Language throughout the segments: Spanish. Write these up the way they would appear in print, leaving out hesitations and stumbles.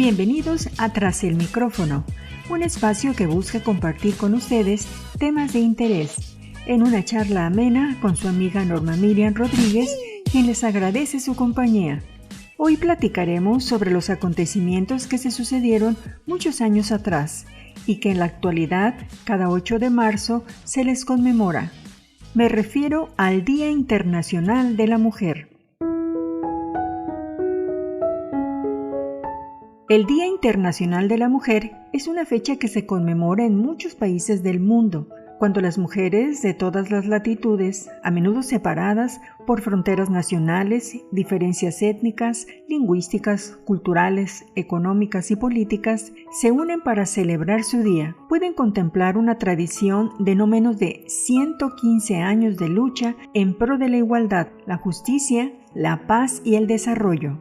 Bienvenidos a Tras el Micrófono, un espacio que busca compartir con ustedes temas de interés, en una charla amena con su amiga Norma Miriam Rodríguez, quien les agradece su compañía. Hoy platicaremos sobre los acontecimientos que se sucedieron muchos años atrás y que en la actualidad, cada 8 de marzo, se les conmemora. Me refiero al Día Internacional de la Mujer. El Día Internacional de la Mujer es una fecha que se conmemora en muchos países del mundo, cuando las mujeres de todas las latitudes, a menudo separadas por fronteras nacionales, diferencias étnicas, lingüísticas, culturales, económicas y políticas, se unen para celebrar su día. Pueden contemplar una tradición de no menos de 115 años de lucha en pro de la igualdad, la justicia, la paz y el desarrollo.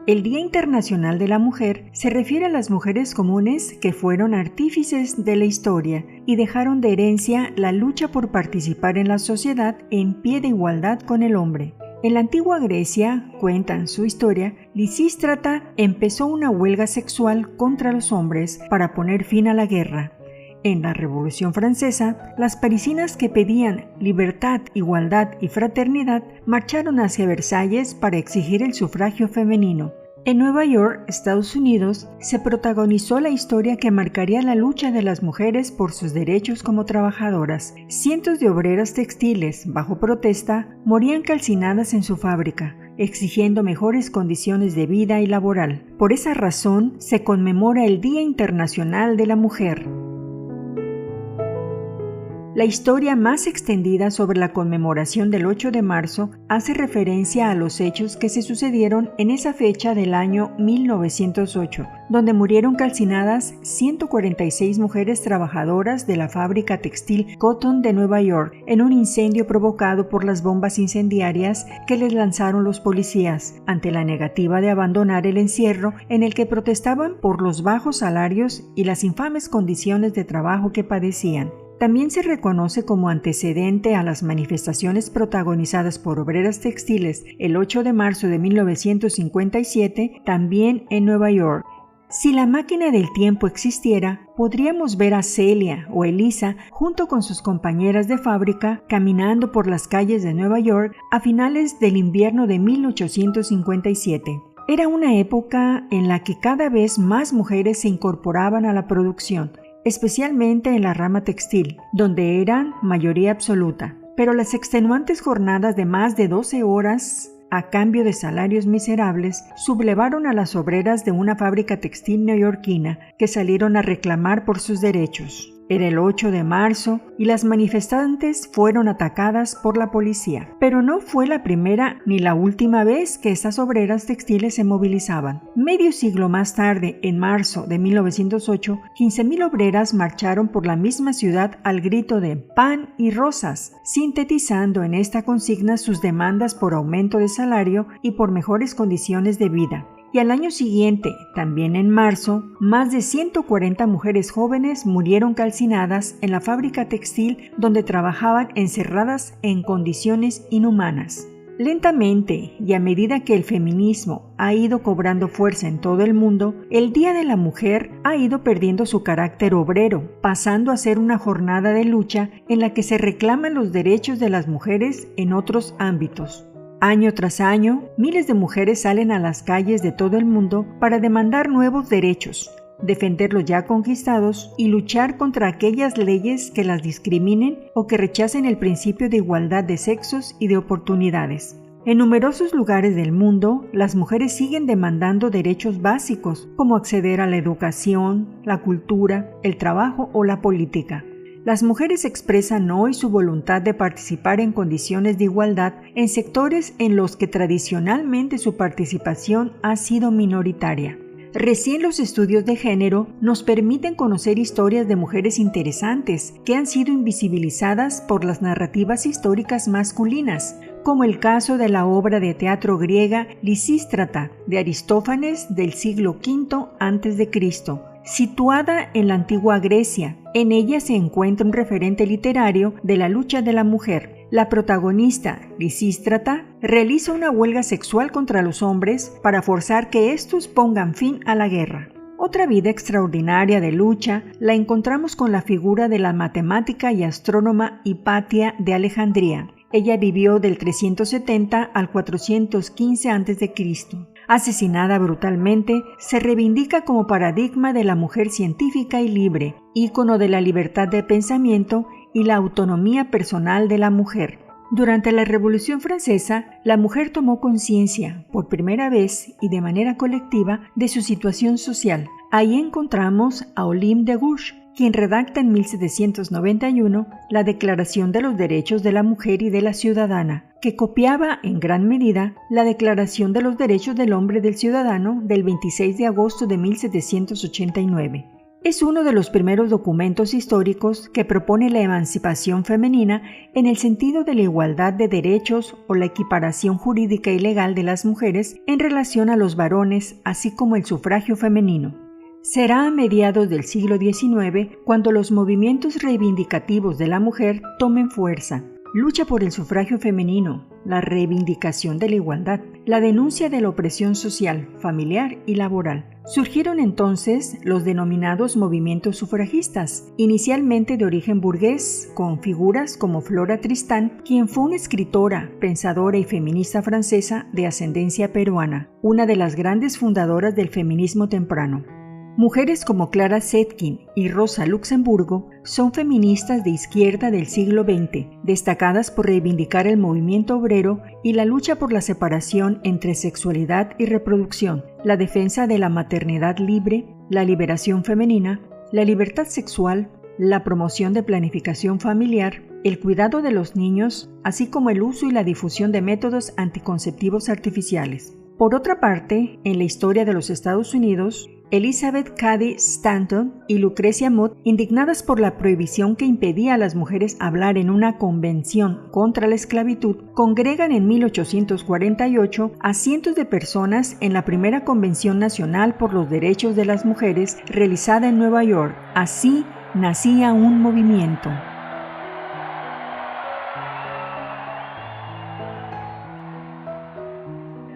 El Día Internacional de la Mujer se refiere a las mujeres comunes que fueron artífices de la historia y dejaron de herencia la lucha por participar en la sociedad en pie de igualdad con el hombre. En la antigua Grecia, cuentan su historia, Lisístrata empezó una huelga sexual contra los hombres para poner fin a la guerra. En la Revolución Francesa, las parisinas que pedían libertad, igualdad y fraternidad marcharon hacia Versalles para exigir el sufragio femenino. En Nueva York, Estados Unidos, se protagonizó la historia que marcaría la lucha de las mujeres por sus derechos como trabajadoras. Cientos de obreras textiles, bajo protesta, morían calcinadas en su fábrica, exigiendo mejores condiciones de vida y laboral. Por esa razón, se conmemora el Día Internacional de la Mujer. La historia más extendida sobre la conmemoración del 8 de marzo hace referencia a los hechos que se sucedieron en esa fecha del año 1908, donde murieron calcinadas 146 mujeres trabajadoras de la fábrica textil Cotton de Nueva York en un incendio provocado por las bombas incendiarias que les lanzaron los policías, ante la negativa de abandonar el encierro en el que protestaban por los bajos salarios y las infames condiciones de trabajo que padecían. También se reconoce como antecedente a las manifestaciones protagonizadas por obreras textiles el 8 de marzo de 1957, también en Nueva York. Si la máquina del tiempo existiera, podríamos ver a Celia o Elisa junto con sus compañeras de fábrica caminando por las calles de Nueva York a finales del invierno de 1857. Era una época en la que cada vez más mujeres se incorporaban a la producción, especialmente en la rama textil, donde eran mayoría absoluta. Pero las extenuantes jornadas de más de 12 horas a cambio de salarios miserables sublevaron a las obreras de una fábrica textil neoyorquina que salieron a reclamar por sus derechos. Era el 8 de marzo y las manifestantes fueron atacadas por la policía. Pero no fue la primera ni la última vez que estas obreras textiles se movilizaban. Medio siglo más tarde, en marzo de 1908, 15,000 obreras marcharon por la misma ciudad al grito de «pan y rosas», sintetizando en esta consigna sus demandas por aumento de salario y por mejores condiciones de vida. Y al año siguiente, también en marzo, más de 140 mujeres jóvenes murieron calcinadas en la fábrica textil donde trabajaban encerradas en condiciones inhumanas. Lentamente, y a medida que el feminismo ha ido cobrando fuerza en todo el mundo, el Día de la Mujer ha ido perdiendo su carácter obrero, pasando a ser una jornada de lucha en la que se reclaman los derechos de las mujeres en otros ámbitos. Año tras año, miles de mujeres salen a las calles de todo el mundo para demandar nuevos derechos, defender los ya conquistados y luchar contra aquellas leyes que las discriminen o que rechacen el principio de igualdad de sexos y de oportunidades. En numerosos lugares del mundo, las mujeres siguen demandando derechos básicos como acceder a la educación, la cultura, el trabajo o la política. Las mujeres expresan hoy su voluntad de participar en condiciones de igualdad en sectores en los que tradicionalmente su participación ha sido minoritaria. Recién los estudios de género nos permiten conocer historias de mujeres interesantes que han sido invisibilizadas por las narrativas históricas masculinas, como el caso de la obra de teatro griega Lisístrata de Aristófanes del siglo V a.C., situada en la antigua Grecia. En ella se encuentra un referente literario de la lucha de la mujer. La protagonista, Lisístrata, realiza una huelga sexual contra los hombres para forzar que estos pongan fin a la guerra. Otra vida extraordinaria de lucha la encontramos con la figura de la matemática y astrónoma Hipatia de Alejandría. Ella vivió del 370 al 415 a.C. Asesinada brutalmente, se reivindica como paradigma de la mujer científica y libre, ícono de la libertad de pensamiento y la autonomía personal de la mujer. Durante la Revolución Francesa, la mujer tomó conciencia, por primera vez y de manera colectiva, de su situación social. Ahí encontramos a Olympe de Gouges, quien redacta en 1791 la Declaración de los Derechos de la Mujer y de la Ciudadana, que copiaba en gran medida la Declaración de los Derechos del Hombre y del Ciudadano del 26 de agosto de 1789. Es uno de los primeros documentos históricos que propone la emancipación femenina en el sentido de la igualdad de derechos o la equiparación jurídica y legal de las mujeres en relación a los varones, así como el sufragio femenino. Será a mediados del siglo XIX cuando los movimientos reivindicativos de la mujer tomen fuerza. Lucha por el sufragio femenino, la reivindicación de la igualdad, la denuncia de la opresión social, familiar y laboral. Surgieron entonces los denominados movimientos sufragistas, inicialmente de origen burgués, con figuras como Flora Tristán, quien fue una escritora, pensadora y feminista francesa de ascendencia peruana, una de las grandes fundadoras del feminismo temprano. Mujeres como Clara Zetkin y Rosa Luxemburgo son feministas de izquierda del siglo XX, destacadas por reivindicar el movimiento obrero y la lucha por la separación entre sexualidad y reproducción, la defensa de la maternidad libre, la liberación femenina, la libertad sexual, la promoción de planificación familiar, el cuidado de los niños, así como el uso y la difusión de métodos anticonceptivos artificiales. Por otra parte, en la historia de los Estados Unidos, Elizabeth Cady Stanton y Lucrecia Mott, indignadas por la prohibición que impedía a las mujeres hablar en una convención contra la esclavitud, congregan en 1848 a cientos de personas en la primera Convención Nacional por los Derechos de las Mujeres realizada en Nueva York. Así nacía un movimiento.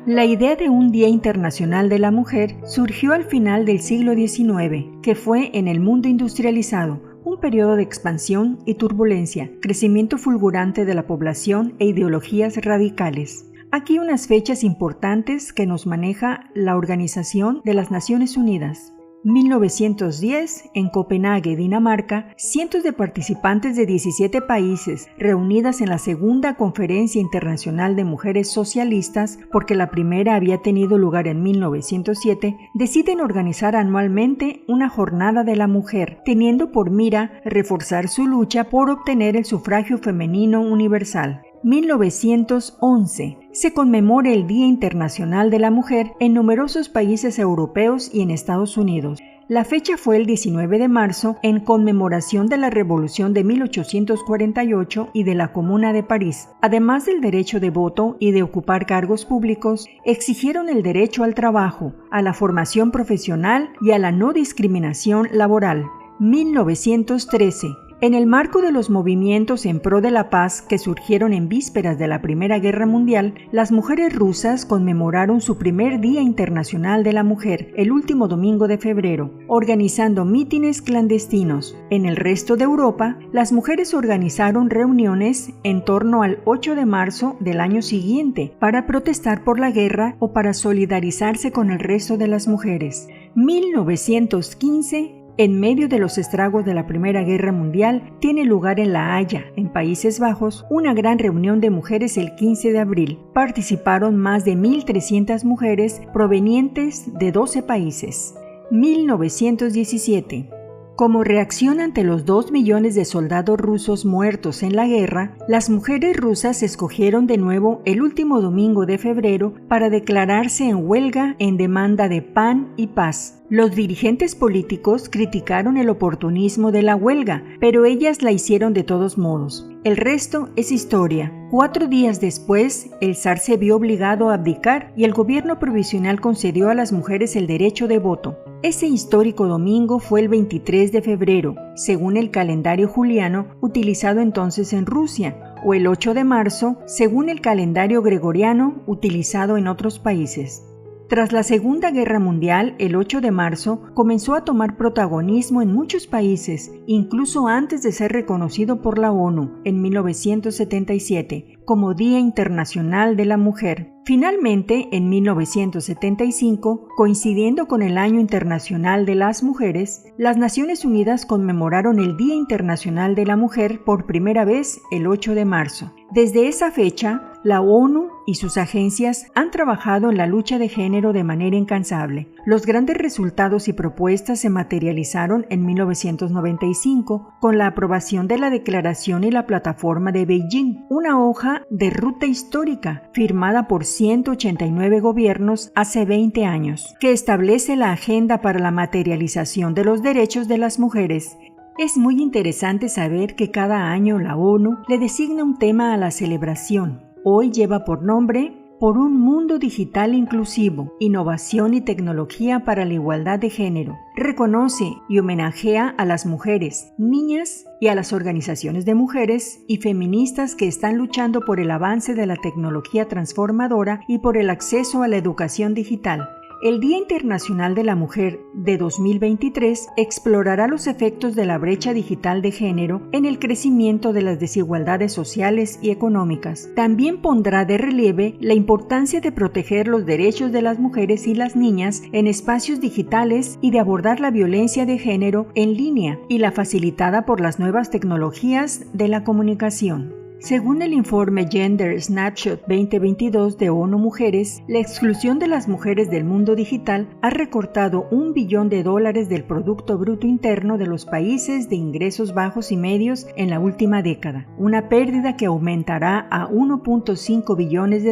La idea de un Día Internacional de la Mujer surgió al final del siglo XIX, que fue en el mundo industrializado, un periodo de expansión y turbulencia, crecimiento fulgurante de la población e ideologías radicales. Aquí unas fechas importantes que nos maneja la Organización de las Naciones Unidas. 1910, en Copenhague, Dinamarca, cientos de participantes de 17 países, reunidas en la segunda Conferencia Internacional de Mujeres Socialistas, porque la primera había tenido lugar en 1907, deciden organizar anualmente una Jornada de la Mujer, teniendo por mira reforzar su lucha por obtener el sufragio femenino universal. 1911. Se conmemora el Día Internacional de la Mujer en numerosos países europeos y en Estados Unidos. La fecha fue el 19 de marzo en conmemoración de la Revolución de 1848 y de la Comuna de París. Además del derecho de voto y de ocupar cargos públicos, exigieron el derecho al trabajo, a la formación profesional y a la no discriminación laboral. 1913. En el marco de los movimientos en pro de la paz que surgieron en vísperas de la Primera Guerra Mundial, las mujeres rusas conmemoraron su primer Día Internacional de la Mujer, el último domingo de febrero, organizando mítines clandestinos. En el resto de Europa, las mujeres organizaron reuniones en torno al 8 de marzo del año siguiente para protestar por la guerra o para solidarizarse con el resto de las mujeres. 1915. En medio de los estragos de la Primera Guerra Mundial, tiene lugar en La Haya, en Países Bajos, una gran reunión de mujeres el 15 de abril. Participaron más de 1.300 mujeres provenientes de 12 países. 1917. Como reacción ante los 2 millones de soldados rusos muertos en la guerra, las mujeres rusas escogieron de nuevo el último domingo de febrero para declararse en huelga en demanda de pan y paz. Los dirigentes políticos criticaron el oportunismo de la huelga, pero ellas la hicieron de todos modos. El resto es historia. 4 días después, el zar se vio obligado a abdicar y el gobierno provisional concedió a las mujeres el derecho de voto. Ese histórico domingo fue el 23 de febrero, según el calendario juliano utilizado entonces en Rusia, o el 8 de marzo, según el calendario gregoriano utilizado en otros países. Tras la Segunda Guerra Mundial, el 8 de marzo comenzó a tomar protagonismo en muchos países, incluso antes de ser reconocido por la ONU en 1977 como Día Internacional de la Mujer. Finalmente, en 1975, coincidiendo con el Año Internacional de las Mujeres, las Naciones Unidas conmemoraron el Día Internacional de la Mujer por primera vez el 8 de marzo. Desde esa fecha, la ONU y sus agencias han trabajado en la lucha de género de manera incansable. Los grandes resultados y propuestas se materializaron en 1995 con la aprobación de la Declaración y la Plataforma de Beijing, una hoja de ruta histórica firmada por 189 gobiernos hace 20 años, que establece la agenda para la materialización de los derechos de las mujeres. Es muy interesante saber que cada año la ONU le designa un tema a la celebración. Hoy lleva por nombre Por un mundo digital inclusivo, innovación y tecnología para la igualdad de género. Reconoce y homenajea a las mujeres, niñas y a las organizaciones de mujeres y feministas que están luchando por el avance de la tecnología transformadora y por el acceso a la educación digital. El Día Internacional de la Mujer de 2023 explorará los efectos de la brecha digital de género en el crecimiento de las desigualdades sociales y económicas. También pondrá de relieve la importancia de proteger los derechos de las mujeres y las niñas en espacios digitales y de abordar la violencia de género en línea y la facilitada por las nuevas tecnologías de la comunicación. Según el informe Gender Snapshot 2022 de ONU Mujeres, la exclusión de las mujeres del mundo digital ha recortado $1 billón del Producto Bruto Interno de los países de ingresos bajos y medios en la última década, una pérdida que aumentará a $1.5 billones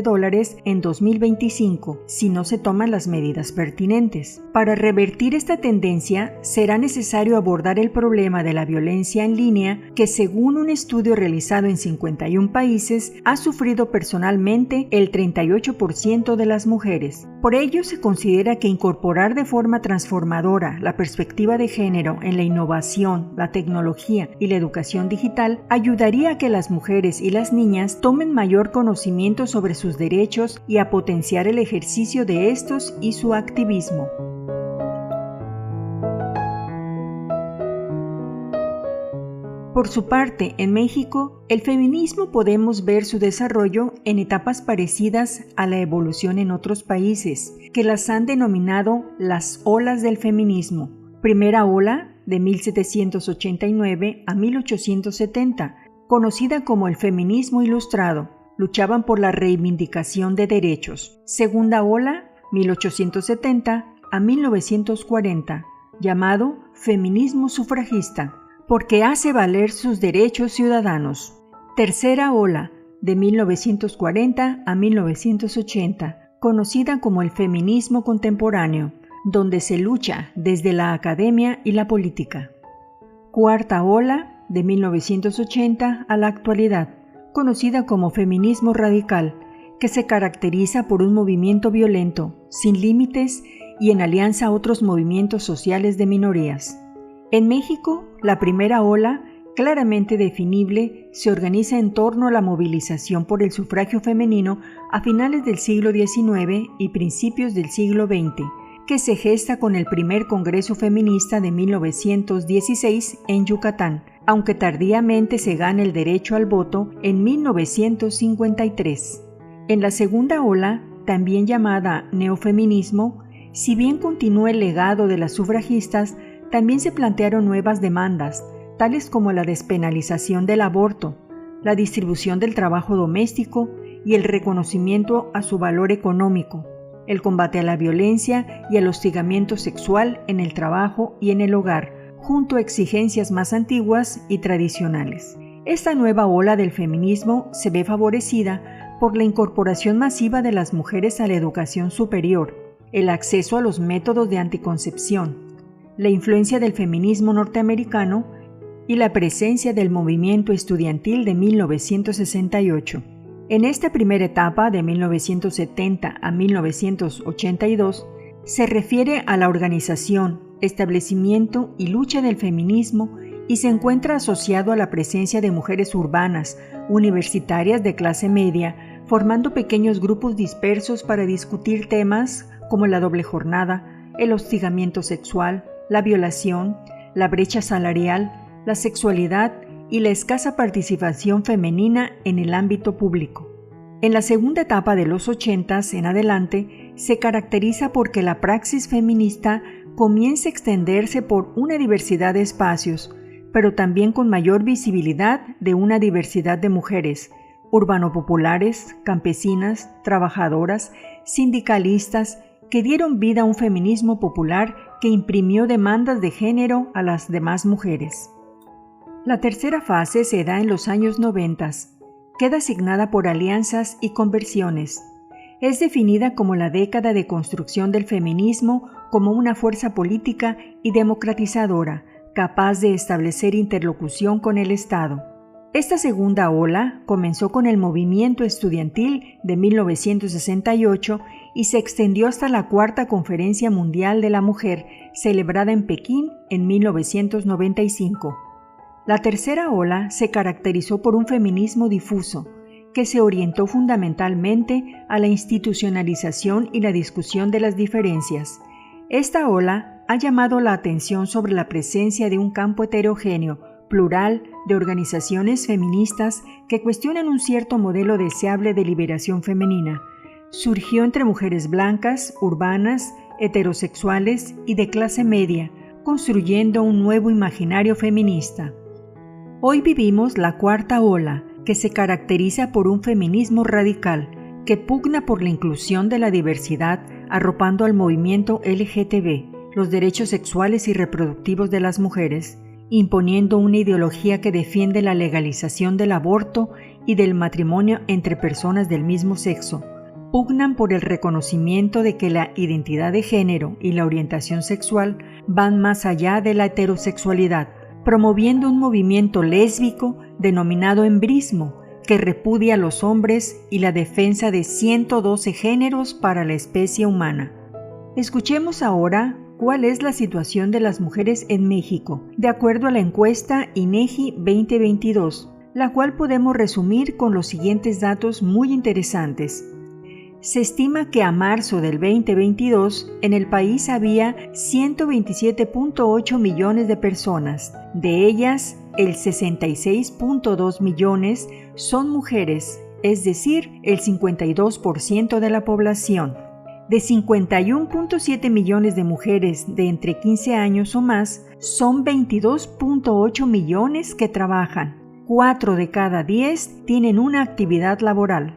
en 2025 si no se toman las medidas pertinentes. Para revertir esta tendencia, será necesario abordar el problema de la violencia en línea que, según un estudio realizado en 51 países, ha sufrido personalmente el 38% de las mujeres. Por ello, se considera que incorporar de forma transformadora la perspectiva de género en la innovación, la tecnología y la educación digital ayudaría a que las mujeres y las niñas tomen mayor conocimiento sobre sus derechos y a potenciar el ejercicio de estos y su activismo. Por su parte, en México, el feminismo podemos ver su desarrollo en etapas parecidas a la evolución en otros países, que las han denominado las olas del feminismo. Primera ola, de 1789 a 1870, conocida como el feminismo ilustrado, luchaban por la reivindicación de derechos. Segunda ola, 1870 a 1940, llamado feminismo sufragista, porque hace valer sus derechos ciudadanos. Tercera ola, de 1940 a 1980, conocida como el feminismo contemporáneo, donde se lucha desde la academia y la política. Cuarta ola, de 1980 a la actualidad, conocida como feminismo radical, que se caracteriza por un movimiento violento, sin límites y en alianza a otros movimientos sociales de minorías. En México, la primera ola, claramente definible, se organiza en torno a la movilización por el sufragio femenino a finales del siglo XIX y principios del siglo XX, que se gesta con el primer Congreso Feminista de 1916 en Yucatán, aunque tardíamente se gana el derecho al voto en 1953. En la segunda ola, también llamada neofeminismo, si bien continúa el legado de las sufragistas, también se plantearon nuevas demandas, tales como la despenalización del aborto, la distribución del trabajo doméstico y el reconocimiento a su valor económico, el combate a la violencia y al hostigamiento sexual en el trabajo y en el hogar, junto a exigencias más antiguas y tradicionales. Esta nueva ola del feminismo se ve favorecida por la incorporación masiva de las mujeres a la educación superior, el acceso a los métodos de anticoncepción, la influencia del feminismo norteamericano y la presencia del movimiento estudiantil de 1968. En esta primera etapa, de 1970 a 1982, se refiere a la organización, establecimiento y lucha del feminismo y se encuentra asociado a la presencia de mujeres urbanas, universitarias de clase media, formando pequeños grupos dispersos para discutir temas como la doble jornada, el hostigamiento sexual, la violación, la brecha salarial, la sexualidad y la escasa participación femenina en el ámbito público. En la segunda etapa de los 80s en adelante, se caracteriza porque la praxis feminista comienza a extenderse por una diversidad de espacios, pero también con mayor visibilidad de una diversidad de mujeres, urbano-populares, campesinas, trabajadoras, sindicalistas, que dieron vida a un feminismo popular que imprimió demandas de género a las demás mujeres. La tercera fase se da en los años 90. Queda asignada por alianzas y conversiones. Es definida como la década de construcción del feminismo como una fuerza política y democratizadora, capaz de establecer interlocución con el Estado. Esta segunda ola comenzó con el movimiento estudiantil de 1968 y se extendió hasta la Cuarta Conferencia Mundial de la Mujer, celebrada en Pekín en 1995. La tercera ola se caracterizó por un feminismo difuso, que se orientó fundamentalmente a la institucionalización y la discusión de las diferencias. Esta ola ha llamado la atención sobre la presencia de un campo heterogéneo, plural, de organizaciones feministas que cuestionan un cierto modelo deseable de liberación femenina. Surgió entre mujeres blancas, urbanas, heterosexuales y de clase media, construyendo un nuevo imaginario feminista. Hoy vivimos la cuarta ola, que se caracteriza por un feminismo radical, que pugna por la inclusión de la diversidad, arropando al movimiento LGTB, los derechos sexuales y reproductivos de las mujeres, imponiendo una ideología que defiende la legalización del aborto y del matrimonio entre personas del mismo sexo. Pugnan por el reconocimiento de que la identidad de género y la orientación sexual van más allá de la heterosexualidad, promoviendo un movimiento lésbico denominado embrismo, que repudia a los hombres y la defensa de 112 géneros para la especie humana. Escuchemos ahora cuál es la situación de las mujeres en México, de acuerdo a la encuesta INEGI 2022, la cual podemos resumir con los siguientes datos muy interesantes. Se estima que a marzo del 2022 en el país había 127.8 millones de personas. De ellas, el 66.2 millones son mujeres, es decir, el 52% de la población. De 51.7 millones de mujeres de entre 15 años o más, son 22.8 millones que trabajan. 4 de cada 10 tienen una actividad laboral.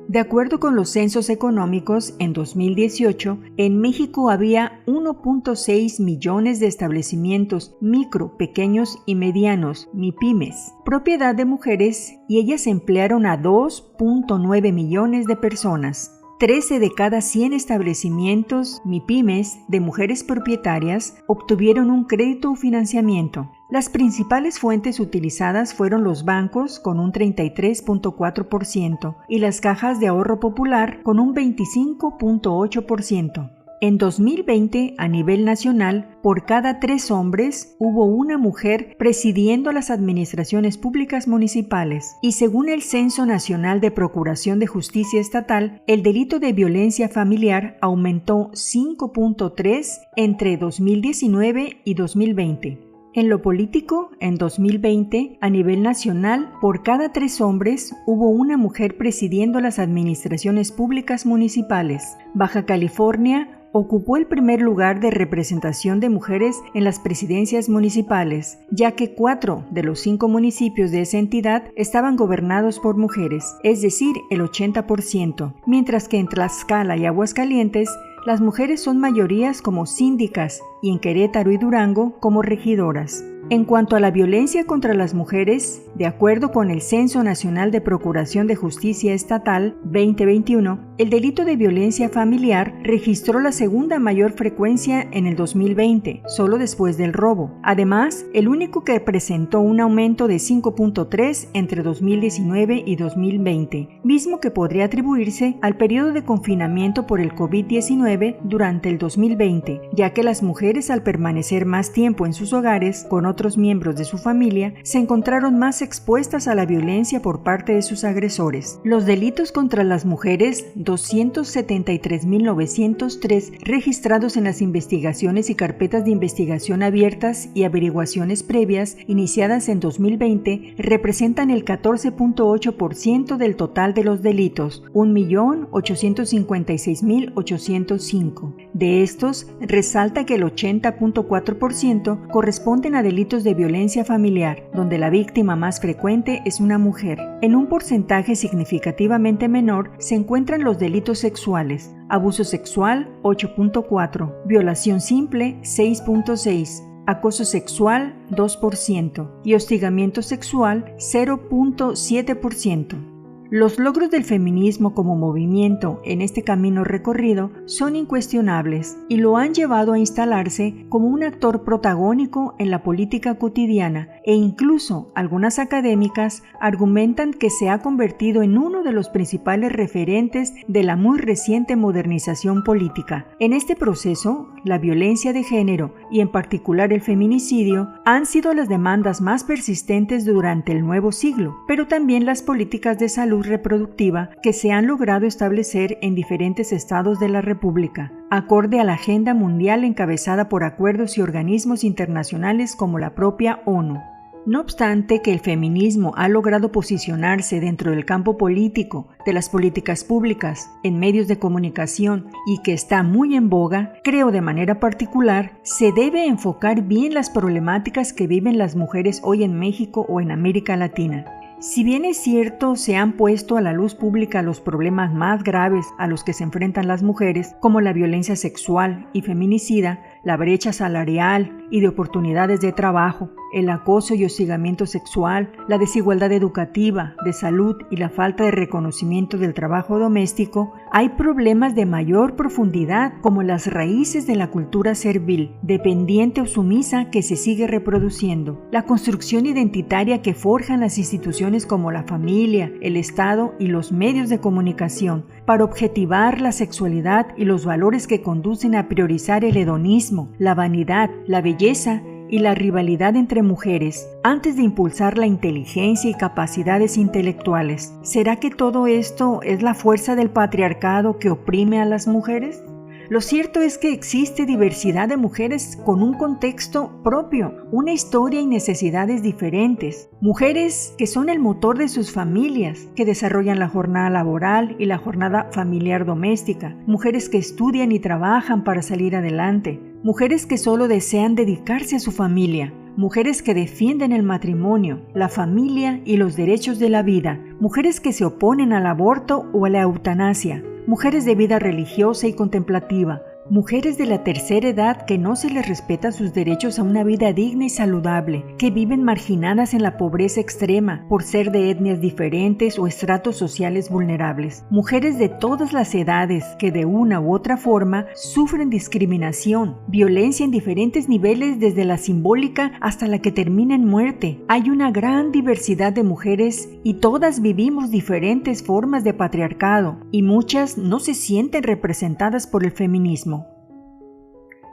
De acuerdo con los censos económicos, en 2018, en México había 1.6 millones de establecimientos micro, pequeños y medianos, MIPYMES, propiedad de mujeres, y ellas emplearon a 2.9 millones de personas. 13 de cada 100 establecimientos MIPYMES de mujeres propietarias obtuvieron un crédito o financiamiento. Las principales fuentes utilizadas fueron los bancos con un 33.4% y las cajas de ahorro popular con un 25.8%. En 2020, a nivel nacional, por cada 3 hombres hubo una mujer presidiendo las administraciones públicas municipales, y según el Censo Nacional de Procuración de Justicia Estatal, el delito de violencia familiar aumentó 5.3 entre 2019 y 2020. En lo político, en 2020, a nivel nacional, por cada 3 hombres hubo una mujer presidiendo las administraciones públicas municipales. Baja California ocupó el primer lugar de representación de mujeres en las presidencias municipales, ya que 4 de los 5 municipios de esa entidad estaban gobernados por mujeres, es decir, el 80%, mientras que en Tlaxcala y Aguascalientes las mujeres son mayorías como síndicas y en Querétaro y Durango como regidoras. En cuanto a la violencia contra las mujeres, de acuerdo con el Censo Nacional de Procuración de Justicia Estatal 2021, el delito de violencia familiar registró la segunda mayor frecuencia en el 2020, solo después del robo. Además, el único que presentó un aumento de 5.3 entre 2019 y 2020, mismo que podría atribuirse al periodo de confinamiento por el COVID-19 durante el 2020, ya que las mujeres, al permanecer más tiempo en sus hogares con otros otros miembros de su familia se encontraron más expuestas a la violencia por parte de sus agresores. Los delitos contra las mujeres, 273.903 registrados en las investigaciones y carpetas de investigación abiertas y averiguaciones previas iniciadas en 2020, representan el 14.8% del total de los delitos, 1.856.805. De estos, resalta que el 80.4% corresponden a delitos de violencia familiar, donde la víctima más frecuente es una mujer. En un porcentaje significativamente menor se encuentran los delitos sexuales: abuso sexual 8.4%, violación simple 6.6%, acoso sexual 2% y hostigamiento sexual 0.7%. Los logros del feminismo como movimiento en este camino recorrido son incuestionables y lo han llevado a instalarse como un actor protagónico en la política cotidiana, e incluso algunas académicas argumentan que se ha convertido en uno de los principales referentes de la muy reciente modernización política. En este proceso, la violencia de género y en particular el feminicidio han sido las demandas más persistentes durante el nuevo siglo, pero también las políticas de salud reproductiva que se han logrado establecer en diferentes estados de la República, acorde a la agenda mundial encabezada por acuerdos y organismos internacionales como la propia ONU. No obstante que el feminismo ha logrado posicionarse dentro del campo político, de las políticas públicas, en medios de comunicación y que está muy en boga, creo de manera particular, se debe enfocar bien las problemáticas que viven las mujeres hoy en México o en América Latina. Si bien es cierto, se han puesto a la luz pública los problemas más graves a los que se enfrentan las mujeres, como la violencia sexual y feminicida, la brecha salarial y de oportunidades de trabajo, el acoso y hostigamiento sexual, la desigualdad educativa, de salud y la falta de reconocimiento del trabajo doméstico, hay problemas de mayor profundidad como las raíces de la cultura servil, dependiente o sumisa que se sigue reproduciendo, la construcción identitaria que forjan las instituciones como la familia, el Estado y los medios de comunicación, para objetivar la sexualidad y los valores que conducen a priorizar el hedonismo, la vanidad, la belleza y la rivalidad entre mujeres, antes de impulsar la inteligencia y capacidades intelectuales. ¿Será que todo esto es la fuerza del patriarcado que oprime a las mujeres? Lo cierto es que existe diversidad de mujeres con un contexto propio, una historia y necesidades diferentes. Mujeres que son el motor de sus familias, que desarrollan la jornada laboral y la jornada familiar doméstica. Mujeres que estudian y trabajan para salir adelante. Mujeres que solo desean dedicarse a su familia. Mujeres que defienden el matrimonio, la familia y los derechos de la vida. Mujeres que se oponen al aborto o a la eutanasia. Mujeres de vida religiosa y contemplativa, mujeres de la tercera edad que no se les respeta sus derechos a una vida digna y saludable, que viven marginadas en la pobreza extrema por ser de etnias diferentes o estratos sociales vulnerables, mujeres de todas las edades que de una u otra forma sufren discriminación, violencia en diferentes niveles desde la simbólica hasta la que termina en muerte. Hay una gran diversidad de mujeres y todas vivimos diferentes formas de patriarcado y muchas no se sienten representadas por el feminismo.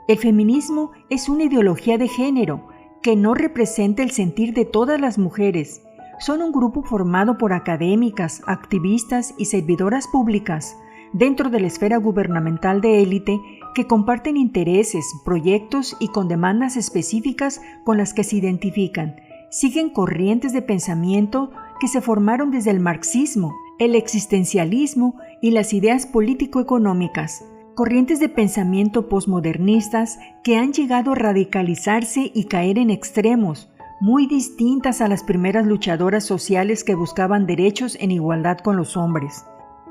El feminismo es una ideología de género que no representa el sentir de todas las mujeres. Son un grupo formado por académicas, activistas y servidoras públicas dentro de la esfera gubernamental de élite que comparten intereses, proyectos y con demandas específicas con las que se identifican. Siguen corrientes de pensamiento que se formaron desde el marxismo, el existencialismo y las ideas político-económicas. Corrientes de pensamiento posmodernistas que han llegado a radicalizarse y caer en extremos, muy distintas a las primeras luchadoras sociales que buscaban derechos en igualdad con los hombres.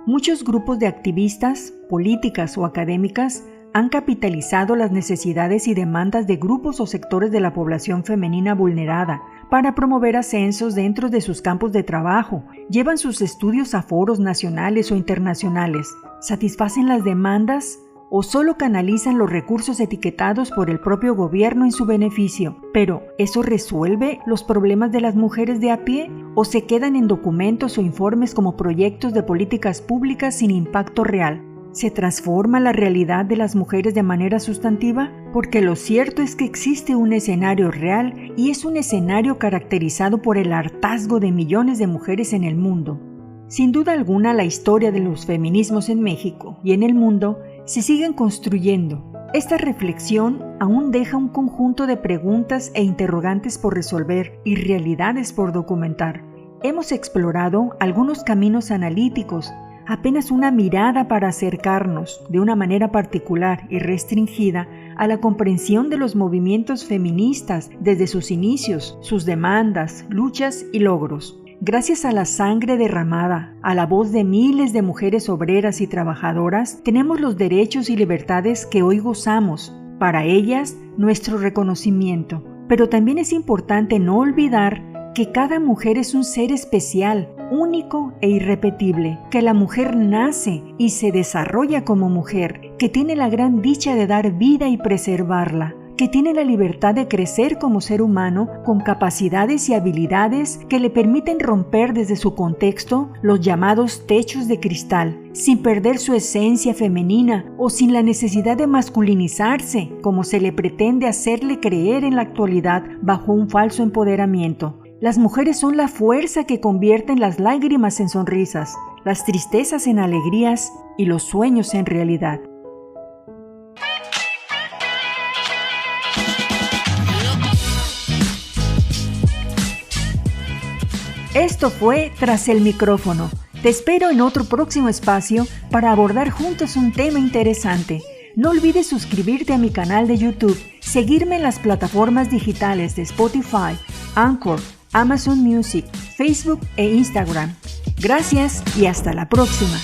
Muchos grupos de activistas, políticas o académicas han capitalizado las necesidades y demandas de grupos o sectores de la población femenina vulnerada para promover ascensos dentro de sus campos de trabajo, llevan sus estudios a foros nacionales o internacionales, satisfacen las demandas o solo canalizan los recursos etiquetados por el propio gobierno en su beneficio. Pero, ¿eso resuelve los problemas de las mujeres de a pie? ¿O se quedan en documentos o informes como proyectos de políticas públicas sin impacto real? ¿Se transforma la realidad de las mujeres de manera sustantiva? Porque lo cierto es que existe un escenario real y es un escenario caracterizado por el hartazgo de millones de mujeres en el mundo. Sin duda alguna, la historia de los feminismos en México y en el mundo se siguen construyendo. Esta reflexión aún deja un conjunto de preguntas e interrogantes por resolver y realidades por documentar. Hemos explorado algunos caminos analíticos, apenas una mirada para acercarnos de una manera particular y restringida a la comprensión de los movimientos feministas desde sus inicios, sus demandas, luchas y logros. Gracias a la sangre derramada, a la voz de miles de mujeres obreras y trabajadoras, tenemos los derechos y libertades que hoy gozamos. Para ellas, nuestro reconocimiento. Pero también es importante no olvidar que cada mujer es un ser especial, único e irrepetible, que la mujer nace y se desarrolla como mujer, que tiene la gran dicha de dar vida y preservarla, que tiene la libertad de crecer como ser humano con capacidades y habilidades que le permiten romper desde su contexto los llamados techos de cristal, sin perder su esencia femenina o sin la necesidad de masculinizarse, como se le pretende hacerle creer en la actualidad bajo un falso empoderamiento. Las mujeres son la fuerza que convierte las lágrimas en sonrisas, las tristezas en alegrías y los sueños en realidad. Esto fue Tras el Micrófono. Te espero en otro próximo espacio para abordar juntos un tema interesante. No olvides suscribirte a mi canal de YouTube, seguirme en las plataformas digitales de Spotify, Anchor, Amazon Music, Facebook e Instagram. Gracias y hasta la próxima.